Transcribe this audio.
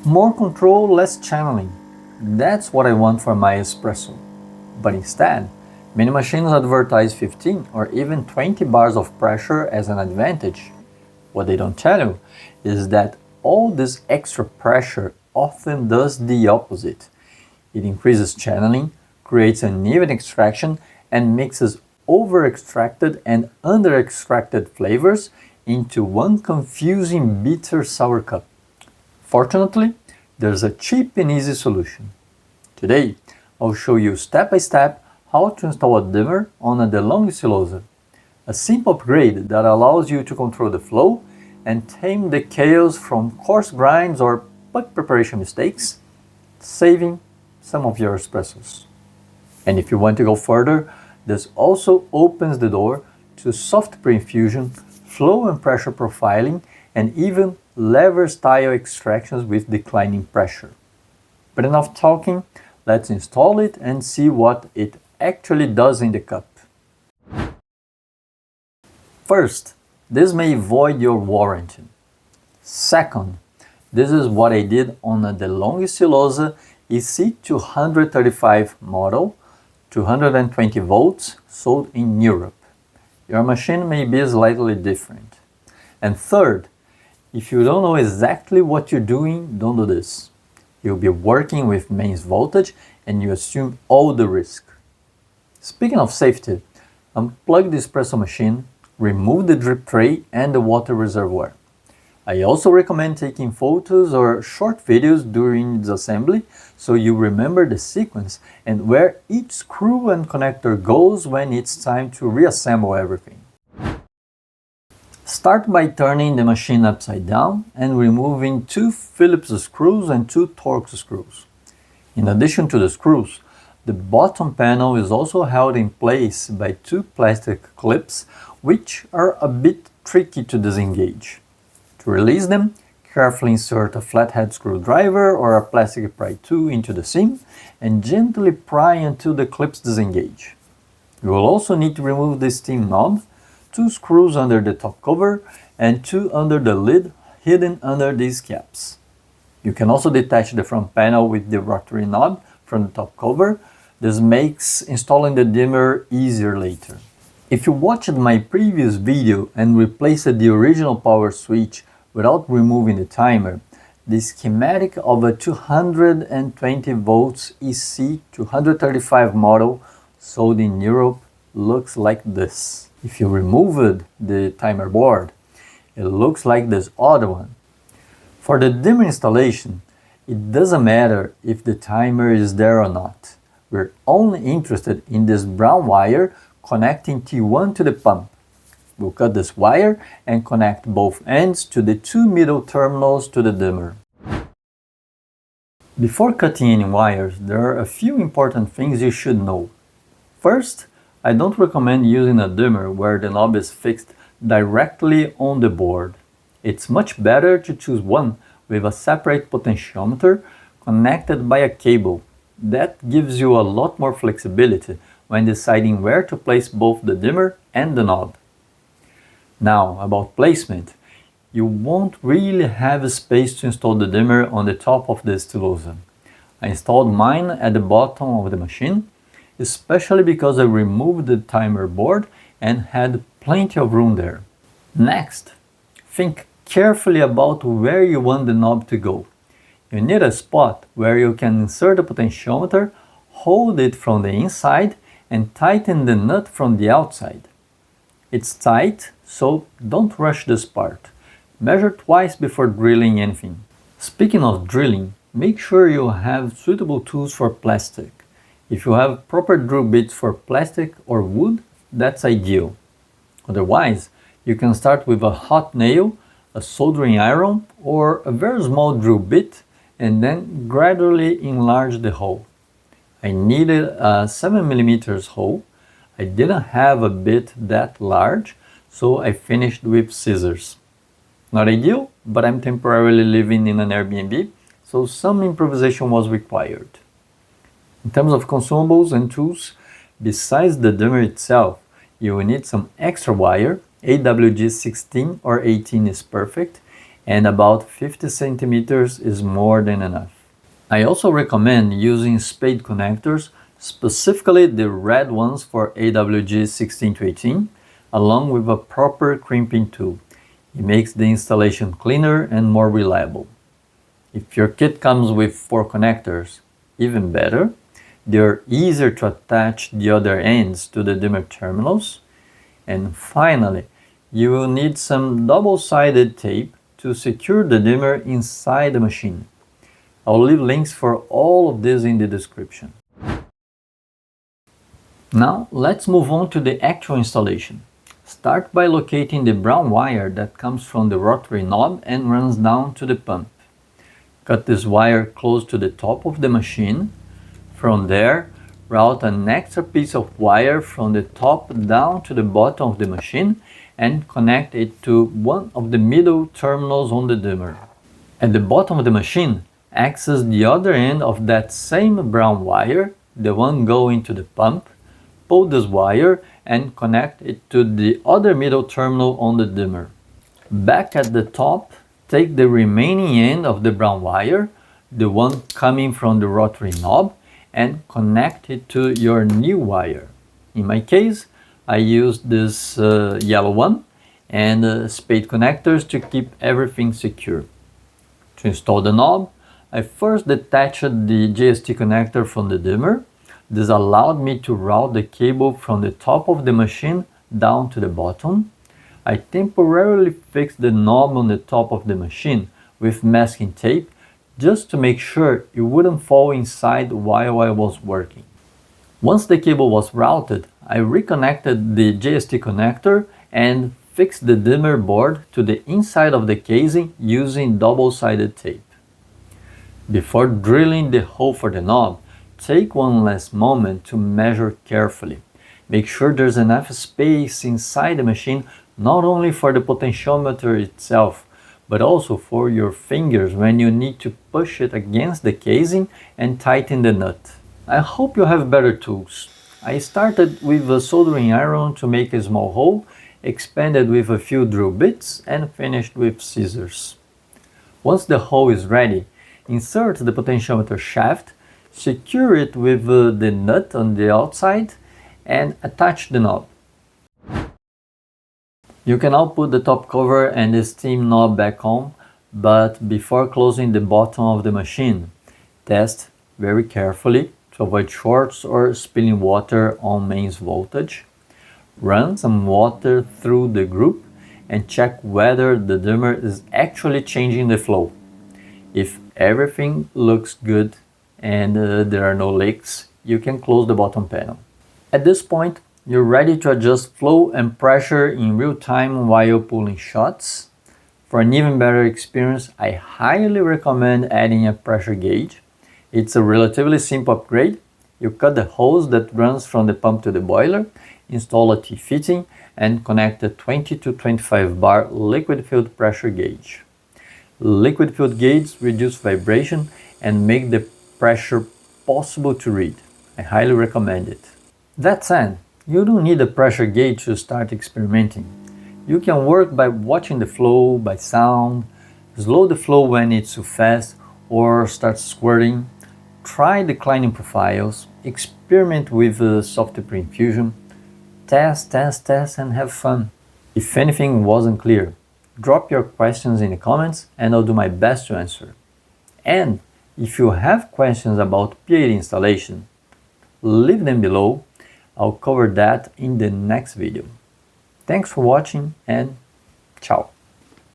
More control, less channeling. That's what I want for my espresso. But instead, many machines advertise 15 or even 20 bars of pressure as an advantage. What they don't tell you is that all this extra pressure often does the opposite. It increases channeling, creates uneven extraction, and mixes over-extracted and under-extracted flavors into one confusing bitter sour cup. Fortunately, there's a cheap and easy solution. Today, I'll show you step by step how to install a dimmer on a Delonghi Stilosa, a simple upgrade that allows you to control the flow and tame the chaos from coarse grinds or puck preparation mistakes, saving some of your espressos. And if you want to go further, this also opens the door to soft pre-infusion, flow and pressure profiling, and even lever-style extractions with declining pressure. But enough talking, let's install it and see what it actually does in the cup. First, this may void your warranty. Second, this is what I did on a Delonghi Stilosa EC235 model, 220 volts, sold in Europe. Your machine may be slightly different. And third, if you don't know exactly what you're doing, don't do this. You'll be working with mains voltage and you assume all the risk. Speaking of safety, unplug the espresso machine, remove the drip tray and the water reservoir. I also recommend taking photos or short videos during disassembly so you remember the sequence and where each screw and connector goes when it's time to reassemble everything. Start by turning the machine upside down and removing 2 Phillips screws and 2 Torx screws. In addition to the screws, the bottom panel is also held in place by 2 plastic clips, which are a bit tricky to disengage. To release them, carefully insert a flathead screwdriver or a plastic pry tool into the seam and gently pry until the clips disengage. You will also need to remove the steam knob, 2 screws under the top cover and 2 under the lid hidden under these caps. You can also detach the front panel with the rotary knob from the top cover. This makes installing the dimmer easier later. If you watched my previous video and replaced the original power switch without removing the timer, the schematic of a 220 volts EC235 model sold in Europe looks like this. If you removed the timer board, it looks like this other one. For the dimmer installation, it doesn't matter if the timer is there or not. We're only interested in this brown wire connecting T1 to the pump. We'll cut this wire and connect both ends to the 2 middle terminals to the dimmer. Before cutting any wires, there are a few important things you should know. First, I don't recommend using a dimmer where the knob is fixed directly on the board. It's much better to choose one with a separate potentiometer connected by a cable. That gives you a lot more flexibility when deciding where to place both the dimmer and the knob. Now, about placement. You won't really have space to install the dimmer on the top of the Stilosa. I installed mine at the bottom of the machine, especially because I removed the timer board and had plenty of room there. Next, think carefully about where you want the knob to go. You need a spot where you can insert the potentiometer, hold it from the inside and tighten the nut from the outside. It's tight, so don't rush this part. Measure twice before drilling anything. Speaking of drilling, make sure you have suitable tools for plastic. If you have proper drill bits for plastic or wood, that's ideal. Otherwise, you can start with a hot nail, a soldering iron, or a very small drill bit, and then gradually enlarge the hole. I needed a 7mm hole. I didn't have a bit that large, so I finished with scissors. Not ideal, but I'm temporarily living in an Airbnb, so some improvisation was required. In terms of consumables and tools, besides the dimmer itself, you will need some extra wire. AWG 16 or 18 is perfect, and about 50 centimeters is more than enough. I also recommend using Spade connectors, specifically the red ones for AWG 16 to 18, along with a proper crimping tool. It makes the installation cleaner and more reliable. If your kit comes with 4 connectors, even better. They're easier to attach the other ends to the dimmer terminals. And finally, you will need some double-sided tape to secure the dimmer inside the machine. I'll leave links for all of this in the description. Now let's move on to the actual installation. Start by locating the brown wire that comes from the rotary knob and runs down to the pump. Cut this wire close to the top of the machine. From there, route an extra piece of wire from the top down to the bottom of the machine and connect it to one of the middle terminals on the dimmer. At the bottom of the machine, access the other end of that same brown wire, the one going to the pump. Pull this wire and connect it to the other middle terminal on the dimmer. Back at the top, take the remaining end of the brown wire, the one coming from the rotary knob, and connect it to your new wire. In my case, I used this yellow one and Spade connectors to keep everything secure. To install the knob, I first detached the JST connector from the dimmer. This allowed me to route the cable from the top of the machine down to the bottom. I temporarily fixed the knob on the top of the machine with masking tape just to make sure it wouldn't fall inside while I was working. Once the cable was routed, I reconnected the JST connector and fixed the dimmer board to the inside of the casing using double-sided tape. Before drilling the hole for the knob, take one last moment to measure carefully. Make sure there's enough space inside the machine not only for the potentiometer itself, but also for your fingers when you need to push it against the casing and tighten the nut. I hope you have better tools. I started with a soldering iron to make a small hole, expanded with a few drill bits, and finished with scissors. Once the hole is ready, insert the potentiometer shaft, secure it with the nut on the outside, and attach the knob. You can now put the top cover and the steam knob back on, but before closing the bottom of the machine, test very carefully to avoid shorts or spilling water on mains voltage. Run some water through the group and check whether the dimmer is actually changing the flow. If everything looks good and there are no leaks, you can close the bottom panel. At this point, you're ready to adjust flow and pressure in real time while pulling shots. For an even better experience, I highly recommend adding a pressure gauge. It's a relatively simple upgrade. You cut the hose that runs from the pump to the boiler, install a T-fitting, and connect a 20 to 25 bar liquid-filled pressure gauge. Liquid-filled gauges reduce vibration and make the pressure possible to read. I highly recommend it. That said, you don't need a pressure gauge to start experimenting. You can work by watching the flow, by sound, slow the flow when it's too fast, or start squirting. Try declining profiles, experiment with soft pre-infusion, test, and have fun. If anything wasn't clear, drop your questions in the comments and I'll do my best to answer. And if you have questions about PAD installation, leave them below. I'll cover that in the next video. Thanks for watching and ciao!